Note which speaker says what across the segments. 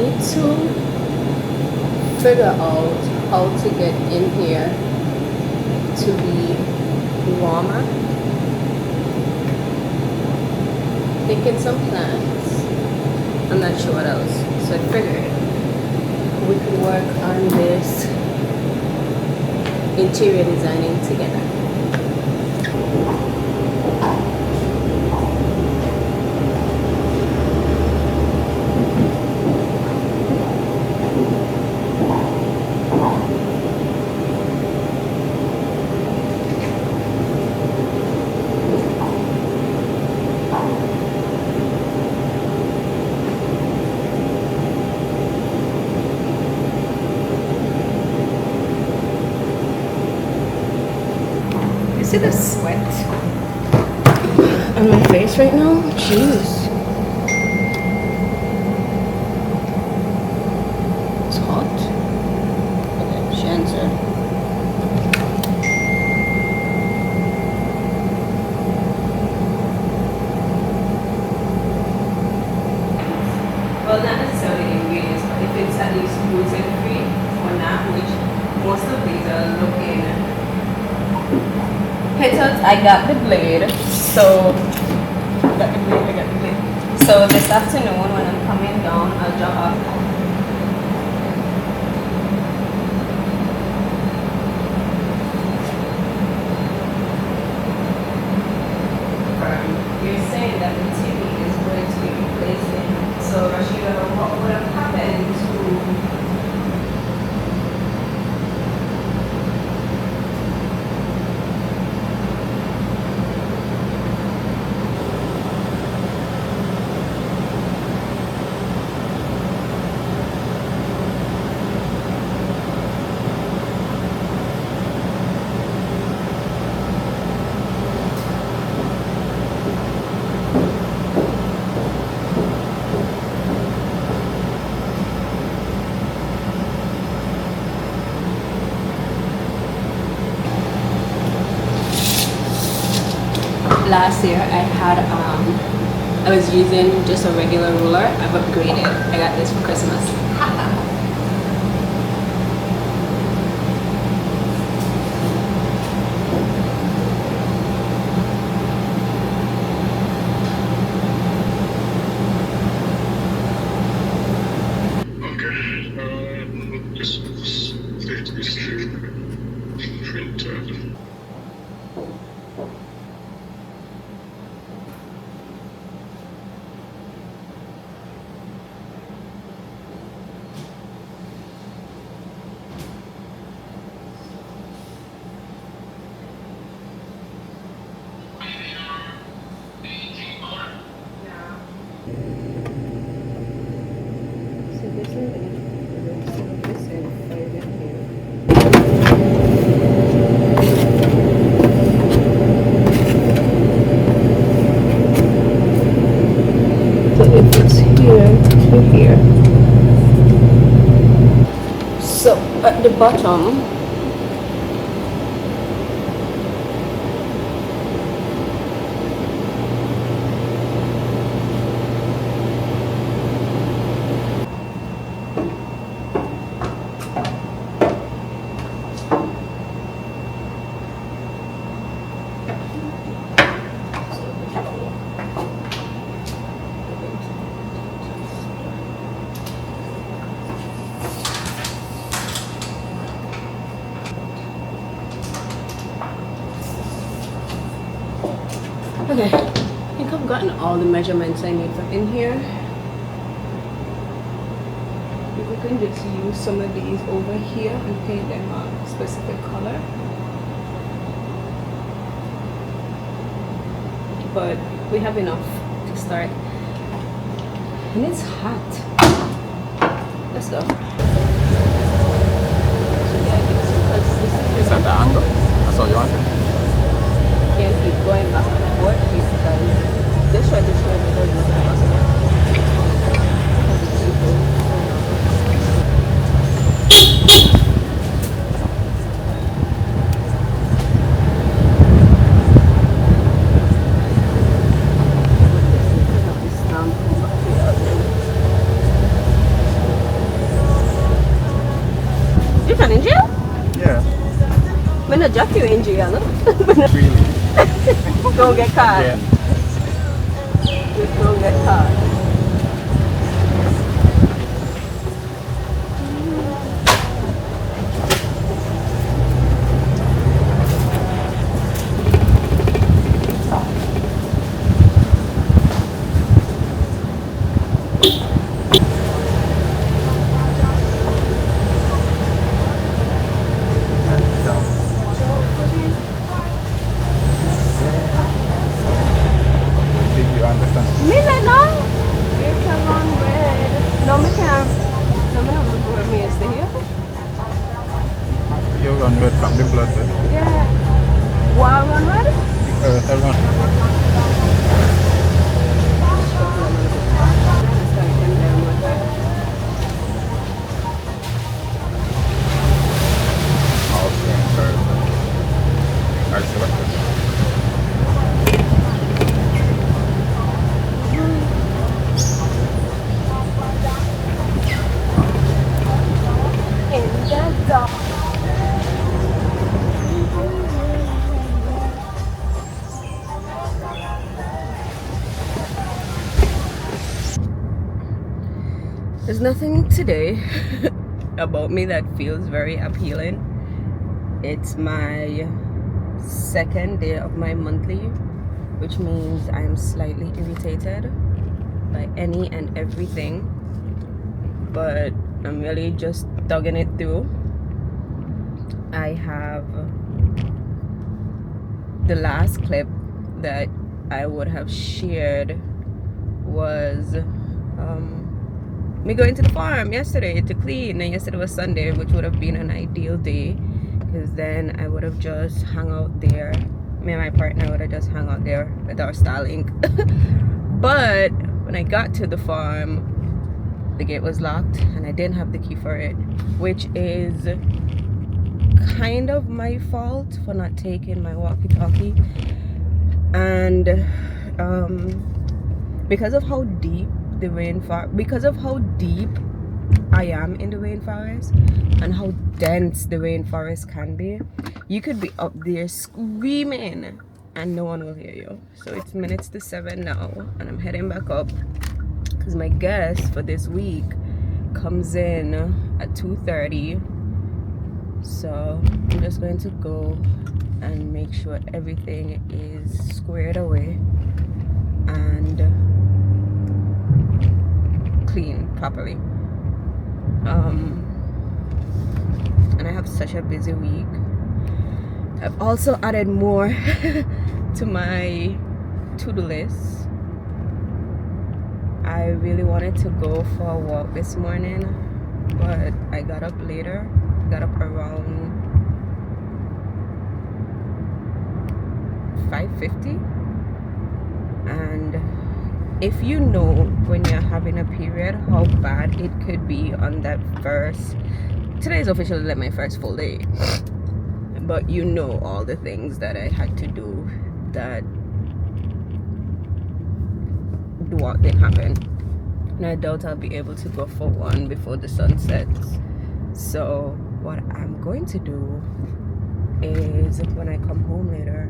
Speaker 1: need to figure out how to get in here to be warmer. Thinking some plants. I'm not sure what else. So I figured we could work on this interior designing together. See the sweat on my face right now? Jeez. It's hot. Okay, she answered. Well, not necessarily ingredients, but if it's at least gluten-free for now, which most of these are looking. I got the blade, so So this afternoon when I'm coming down, I'll drop off. You're saying that the TV is going to be replacing. So Rashida, what would have happened to last year I was using just a regular ruler. I've upgraded. I got this for Christmas. Here. So at the bottom, okay, I think I've gotten all the measurements I need from in here. We can just use some of these over here and paint them a specific color. But we have enough to start. And it's hot. Let's go.
Speaker 2: Is that the angle? That's all you want?
Speaker 1: Can't keep going back and forth because this way doesn't possible. man in jail?
Speaker 2: Yeah.
Speaker 1: I'm not drop you in jail.
Speaker 2: Really?
Speaker 1: Don't get caught.
Speaker 2: Yeah.
Speaker 1: Just don't get caught.
Speaker 2: Did you understand?
Speaker 1: Me like no. It's a long red. No, me can't. No, me not look where me is here.
Speaker 2: You run red from the blood, but
Speaker 1: Yeah. Why run red?
Speaker 2: earth I run. Also in earth. I selected.
Speaker 1: In the dark. There's nothing today about me that feels very appealing. It's my second day of my monthly, which means I'm slightly irritated by any and everything, but I'm really just thugging it through. I have the last clip that I would have shared was me going to the farm yesterday to clean, and yesterday was Sunday, which would have been an ideal day because then I would have just hung out there. Me and my partner would have just hung out there with our Starlink. But when I got to the farm, the gate was locked and I didn't have the key for it, which is kind of my fault for not taking my walkie-talkie. And because of how deep the rainforest, because of how deep I am in the rainforest and how dense the rainforest can be, you could be up there screaming and no one will hear you. So it's minutes to 7 now and I'm heading back up because my guest for this week comes in at 2:30. So I'm just going to go and make sure everything is squared away and clean properly. And I have such a busy week. I've also added more to my to-do list. I really wanted to go for a walk this morning, but I got up later. Got up around 5:50, and if you know when you're having a period how bad it could be on that first, today is officially like my first full day, but you know all the things that I had to do that didn't happen, and I doubt I'll be able to go for one before the sun sets. So what I'm going to do is when I come home later,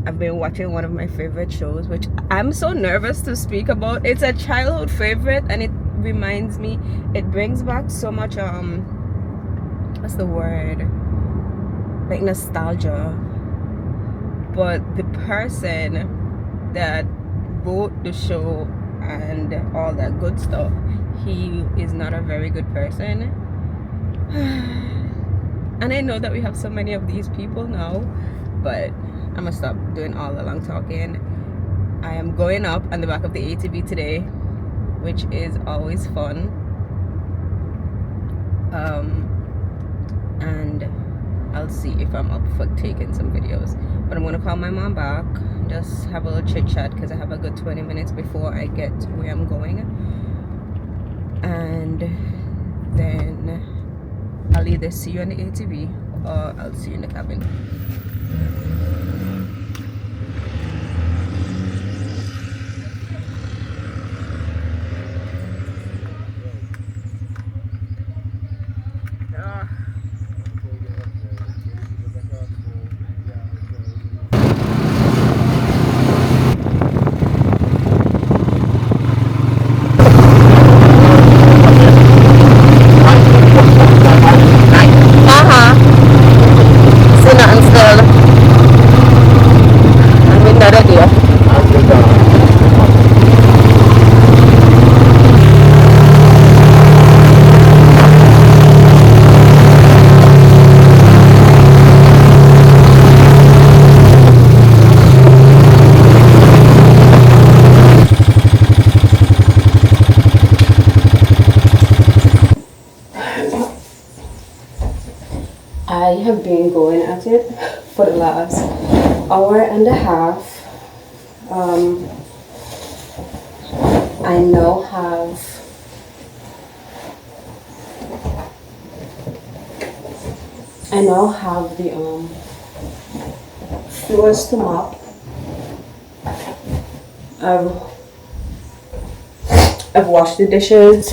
Speaker 1: I've been watching one of my favorite shows, which I'm so nervous to speak about. It's a childhood favorite and it reminds me, it brings back so much what's the word, like nostalgia. But the person that wrote the show and all that good stuff, he is not a very good person. And I know that we have so many of these people now, but I'm gonna stop doing all the long talking. I am going up on the back of the ATV today, which is always fun. And I'll see if I'm up for taking some videos. But I'm gonna call my mom back, just have a little chit chat because I have a good 20 minutes before I get to where I'm going. And then I'll either see you on the ATV or I'll see you in the cabin. I have been going at it for the last hour and a half. Um, I now have the floors to mop. I've, I've washed the dishes,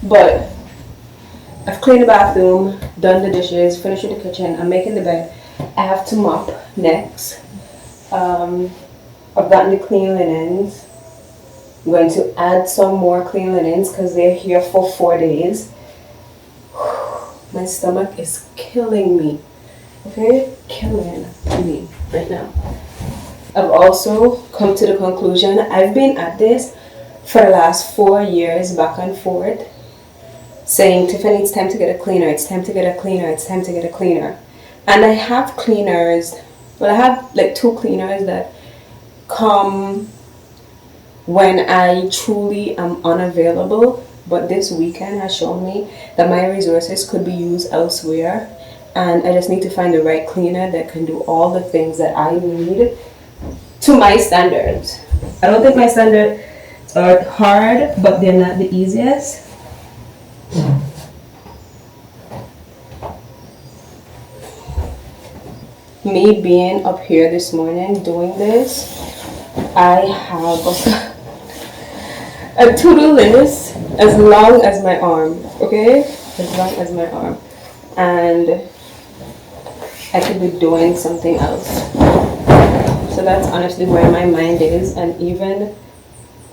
Speaker 1: but I've cleaned the bathroom, done the dishes, finished with the kitchen. I'm making the bed. I have to mop next. I've gotten the clean linens. I'm going to add some more clean linens because they're here for 4 days. My stomach is killing me. Okay? Killing me right now. I've also come to the conclusion I've been at this for the last 4 years, back and forth, saying, Tiffany, it's time to get a cleaner, it's time to get a cleaner, it's time to get a cleaner. And I have cleaners, well, I have like 2 cleaners that come when I truly am unavailable. But this weekend has shown me that my resources could be used elsewhere. And I just need to find the right cleaner that can do all the things that I need to my standards. I don't think my standards are hard, but they're not the easiest. Me being up here this morning doing this, I have a to-do list as long as my arm, okay? As long as my arm. And I could be doing something else. So that's honestly where my mind is. And even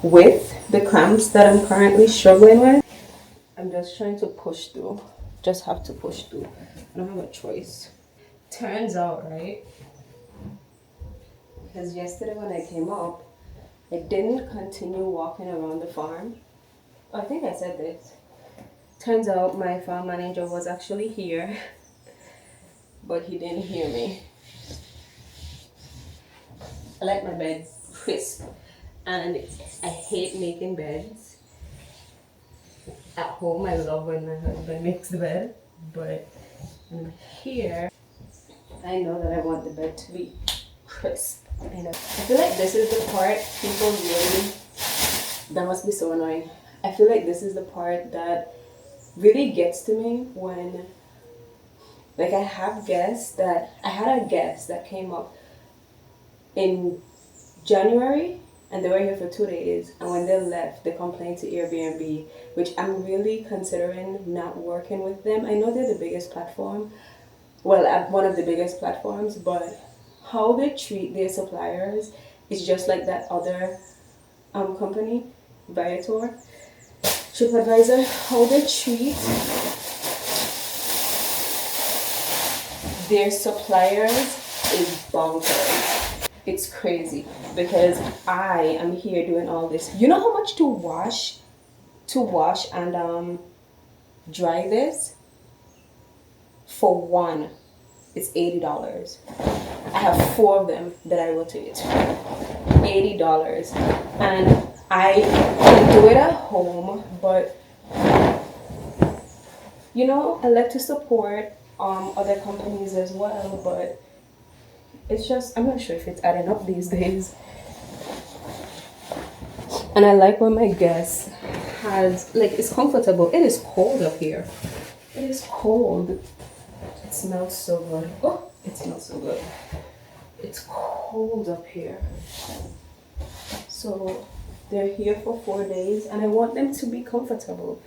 Speaker 1: with the cramps that I'm currently struggling with, I'm just trying to push through. Just have to push through. I don't have a choice. Turns out, right? Because yesterday when I came up, I didn't continue walking around the farm. Oh, I think I said this. Turns out my farm manager was actually here, but he didn't hear me. I like my bed crisp, and I hate making beds. At home, I love when my husband makes the bed, but here, I know that I want the bed to be crisp. I feel like this is the part people really, that must be so annoying. I feel like this is the part that really gets to me when, like, I had a guest that came up in January and they were here for 2 days, and when they left they complained to Airbnb, which I'm really considering not working with them. I know they're the biggest platform, well, at one of the biggest platforms, but how they treat their suppliers is just like that other company, Viator, TripAdvisor. How they treat their suppliers is bonkers. It's crazy because I am here doing all this. You know how much to wash and dry this? For one, it's $80. I have 4 of them that I rotate. $80. And I can do it at home, but you know, I like to support other companies as well, but it's just, I'm not sure if it's adding up these days. And I like when my guest has, like, it's comfortable. It is cold up here. It is cold. It smells so good. Oh, it smells so good. It's cold up here. So they're here for 4 days and I want them to be comfortable.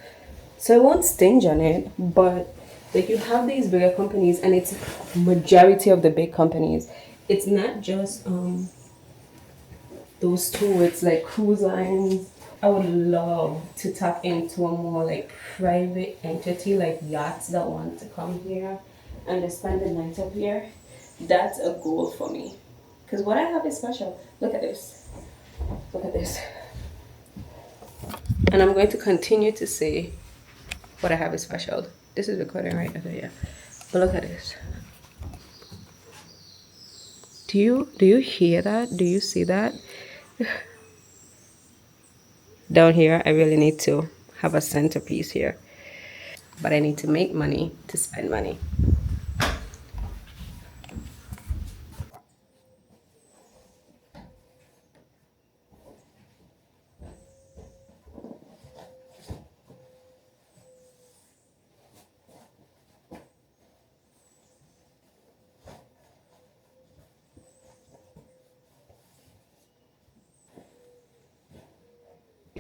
Speaker 1: So I won't stinge on it, but like, you have these bigger companies and it's majority of the big companies. It's not just those 2, it's like cruise lines. I would love to tap into a more like private entity, like yachts that want to come here and they spend the night up here. That's a goal for me. Because what I have is special. Look at this. Look at this. And I'm going to continue to say what I have is special. This is recording, right? Okay, yeah. But look at this. Do you hear that? Do you see that? Down here, I really need to have a centerpiece here. But I need to make money to spend money.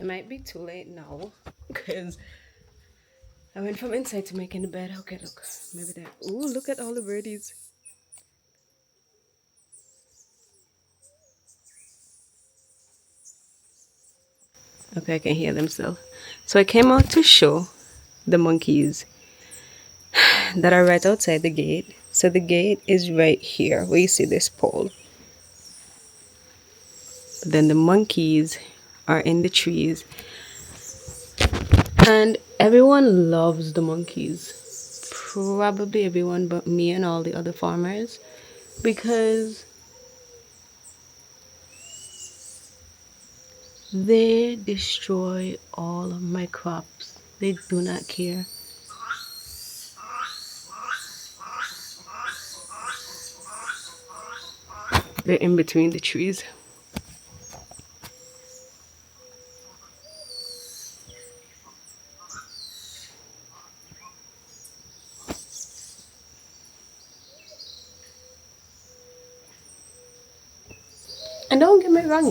Speaker 1: It might be too late now because I went from inside to making the bed. Okay, look. Maybe there. Ooh, look at all the birdies. Okay, I can hear them still. So I came out to show the monkeys that are right outside the gate. So the gate is right here where you see this pole. But then the monkeys are in the trees. And everyone loves the monkeys. Probably everyone but me and all the other farmers. Because they destroy all of my crops. They do not care. They're in between the trees. And don't get me wrong,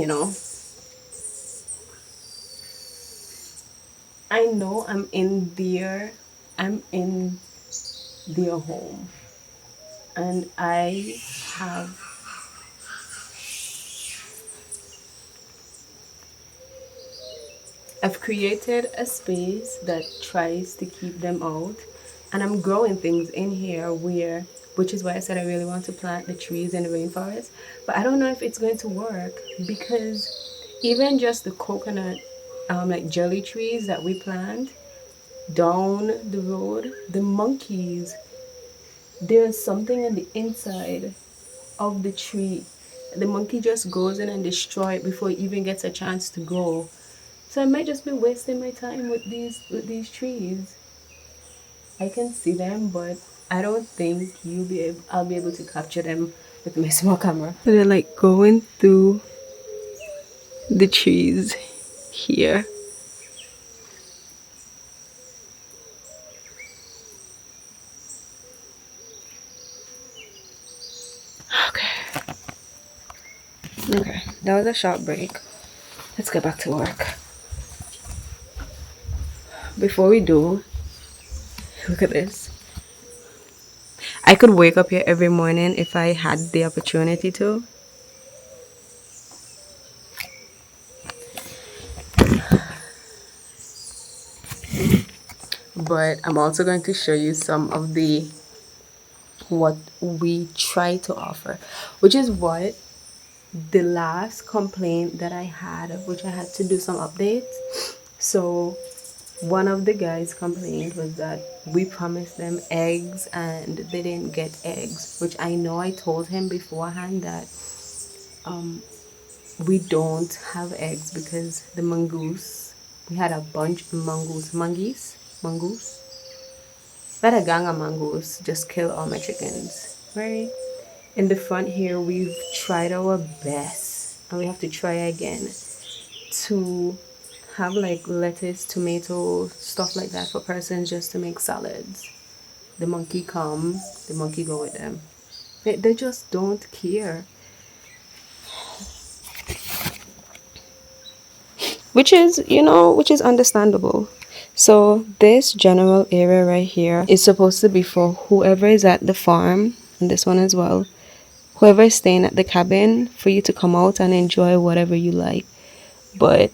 Speaker 1: I know I'm in their home. And have I've created a space that tries to keep them out. And I'm growing things in here which is why I said I really want to plant the trees in the rainforest. But I don't know if it's going to work because even just the coconut, like jelly trees that we plant down the road, the monkeys, there's something on the inside of the tree. The monkey just goes in and destroys it before it even gets a chance to grow. So I might just be wasting my time with these trees. I can see them, but I don't think I'll be able to capture them with my small camera. So they're like going through the trees here. Okay. Okay, that was a short break. Let's get back to work. Before we do, look at this. I could wake up here every morning if I had the opportunity to. But I'm also going to show you some of what we try to offer, which is what the last complaint that I had, which I had to do some updates. So one of the guys complained was that we promised them eggs and they didn't get eggs, which I know I told him beforehand that we don't have eggs because the mongoose, we had a bunch of mongoose. We had a gang of mongoose just kill all my chickens, right? In the front here, we've tried our best, and we have to try again to have like lettuce, tomato, stuff like that for persons just to make salads. The monkey come, the monkey go with them. They just don't care. Which is understandable. So this general area right here is supposed to be for whoever is at the farm, and this one as well. Whoever is staying at the cabin, for you to come out and enjoy whatever you like. But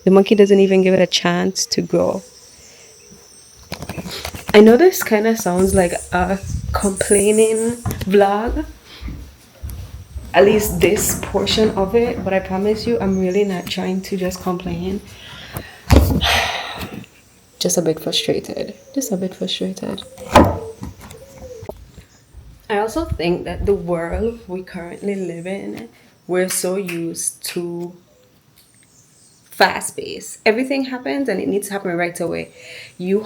Speaker 1: the monkey doesn't even give it a chance to grow. I know this kind of sounds like a complaining vlog, at least this portion of it, but I promise you I'm really not trying to just complain. Just a bit frustrated. I also think that the world we currently live in, we're so used to fast pace. Everything happens and it needs to happen right away. You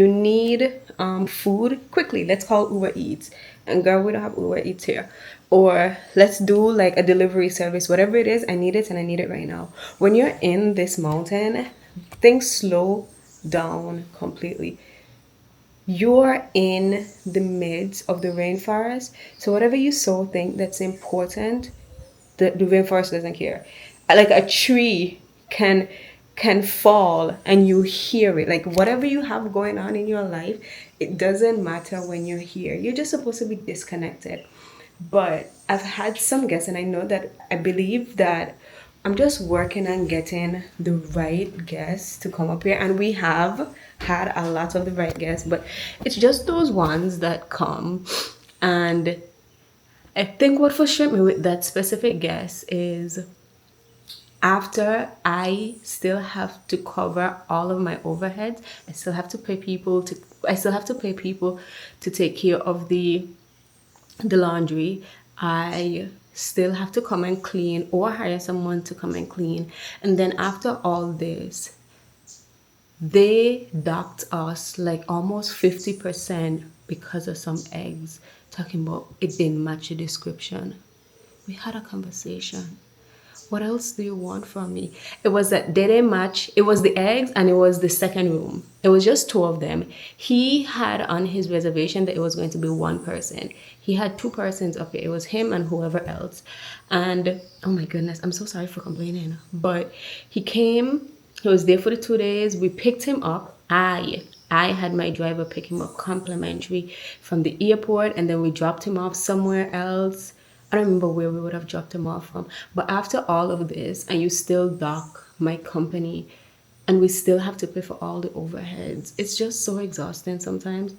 Speaker 1: need food quickly. Let's call Uber Eats. And girl, we don't have Uber Eats here. Or let's do like a delivery service. Whatever it is, I need it and I need it right now. When you're in this mountain, things slow down completely. You're in the midst of the rainforest. So whatever you so think that's important, the rainforest doesn't care. Like a tree can can fall and you hear it. Like whatever you have going on in your life, it doesn't matter when you're here. You're just supposed to be disconnected. But I've had some guests, and I know that I believe that I'm just working on getting the right guests to come up here, and we have had a lot of the right guests, but it's just those ones that come. And I think what frustrates me with that specific guest is after I still have to cover all of my overheads, I still have to pay people to take care of the laundry. I still have to come and clean or hire someone to come and clean. And then after all this, they docked us like almost 50% because of some eggs, talking about it didn't match the description. We had a conversation. What else do you want from me? It was that they didn't match. It was the eggs and it was the second room. It was just two of them. He had on his reservation that it was going to be one person. He had two persons up here. It was him and whoever else. And oh my goodness, I'm so sorry for complaining. But he came, he was there for the 2 days. We picked him up. I had my driver pick him up complimentary from the airport, and then we dropped him off somewhere else. I don't remember where we would have dropped him off from. But after all of this, and you still dock my company, and we still have to pay for all the overheads, it's just so exhausting sometimes.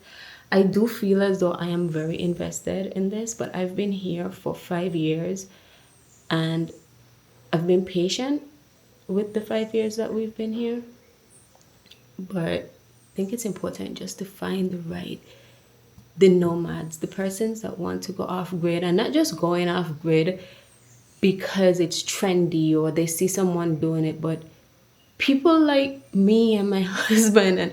Speaker 1: I do feel as though I am very invested in this, but I've been here for 5 years, and I've been patient with the 5 years that we've been here. But I think it's important just to find the nomads, the persons that want to go off grid, and not just going off grid because it's trendy or they see someone doing it, but people like me and my husband and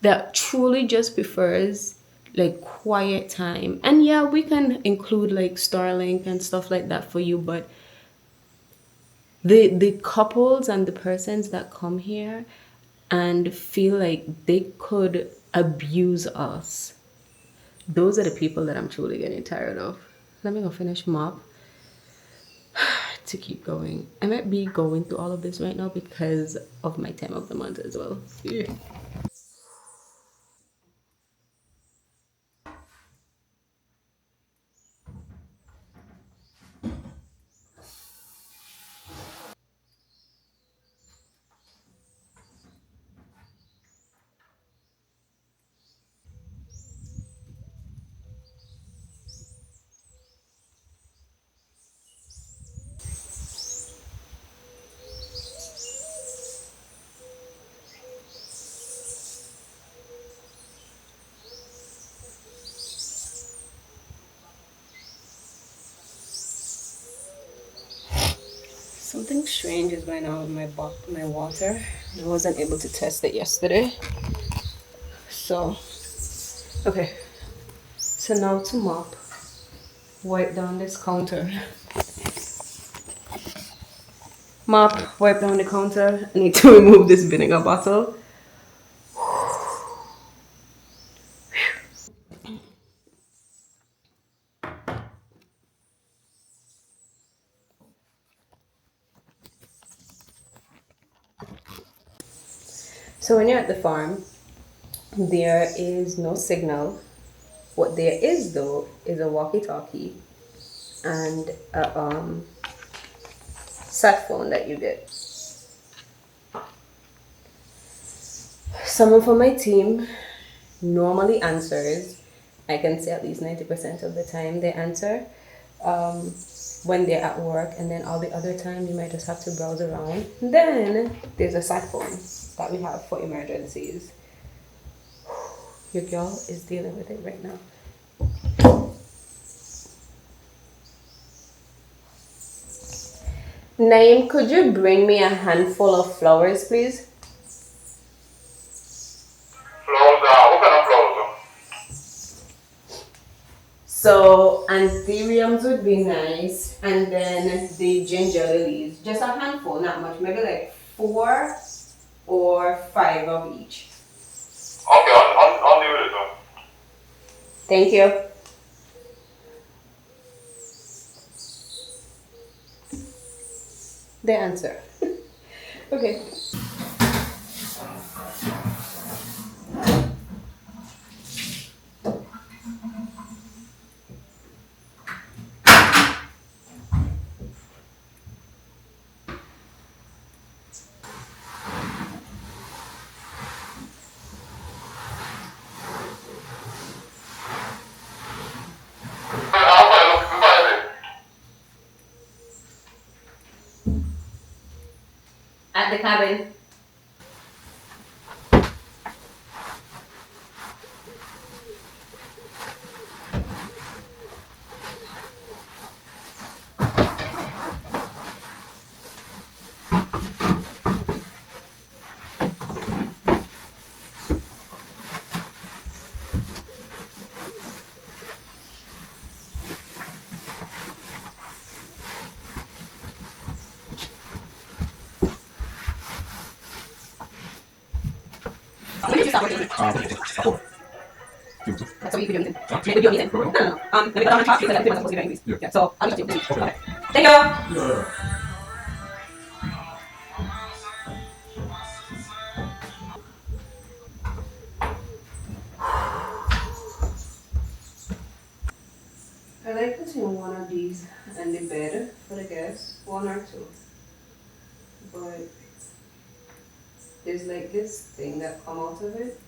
Speaker 1: that truly just prefers like quiet time. And yeah, we can include like Starlink and stuff like that for you, but the couples and the persons that come here and feel like they could abuse us, those are the people that I'm truly getting tired of. Let me go finish mop to keep going. I might be going through all of this right now because of my time of the month as well. Yeah. Something strange is going on with my water. I wasn't able to test it yesterday. So, okay. So now to mop, wipe down this counter. Mop, wipe down the counter. I need to remove this vinegar bottle. So when you're at the farm, there is no signal. What there is though is a walkie-talkie and a sat phone that you get. Someone from my team normally answers. I can say at least 90% of the time they answer when they're at work, and then all the other time you might just have to browse around. Then there's a sat phone that we have for emergencies. Your girl is dealing with it right now. Naeem, could you bring me a handful of flowers, please?
Speaker 3: Flowers, what kind of flowers?
Speaker 1: So anthuriums would be nice, and then the ginger lilies. Just a handful, not much. Maybe like 4 or 5 of each.
Speaker 3: Okay, I'll deal with it though.
Speaker 1: Thank you. The answer. Okay. at the cabin. When did you start working? So you could do anything. You could do anything. No. Let me put on the top because I'm supposed to be very easy. Yeah. So I'll just do this. Okay. Thank you. I like putting one of these on the bed for the guests, one or two. But there's like this thing that come out of it.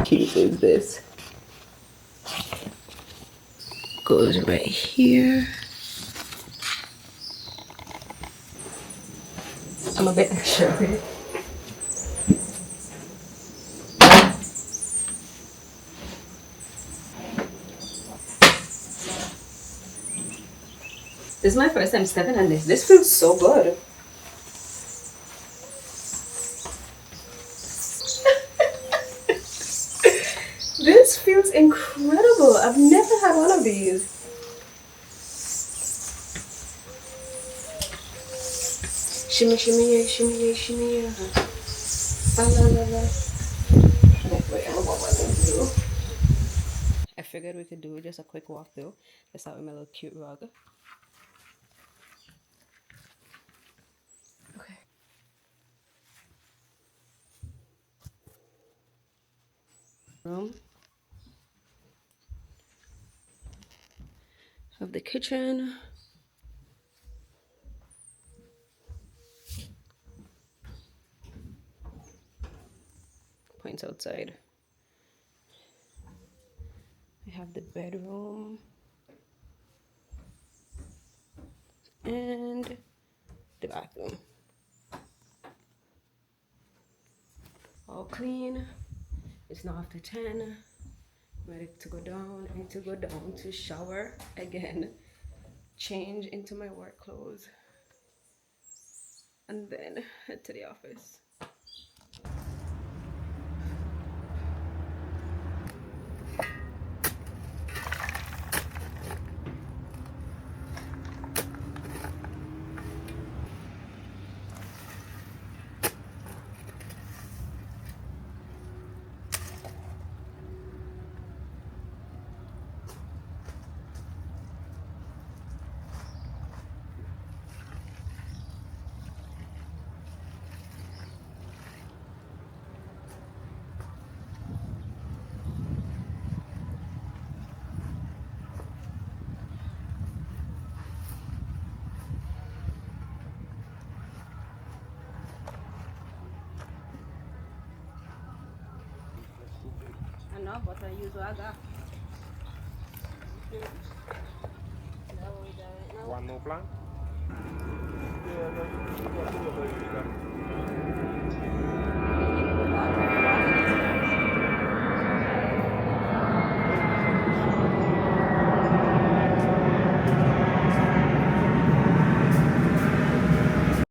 Speaker 1: Cute is this? Goes right here. I'm a bit sure. This is my first time stepping on this. This feels so good. This feels incredible. I've never had one of these. Shimmy, shimmy, yeah, shimmy, yeah, shimmy, yeah. La, la, la, la. Wait, I don't know what I need to do. I figured we could do just a quick walkthrough. Let's start with my little cute rug. Okay. Room. Have the kitchen. Points outside. I have the bedroom. And the bathroom. All clean. It's now after 10. Ready to go down. I need to go down to shower again. Change into my work clothes. And then head to the office. I know, but I use what I got.
Speaker 2: One more plan?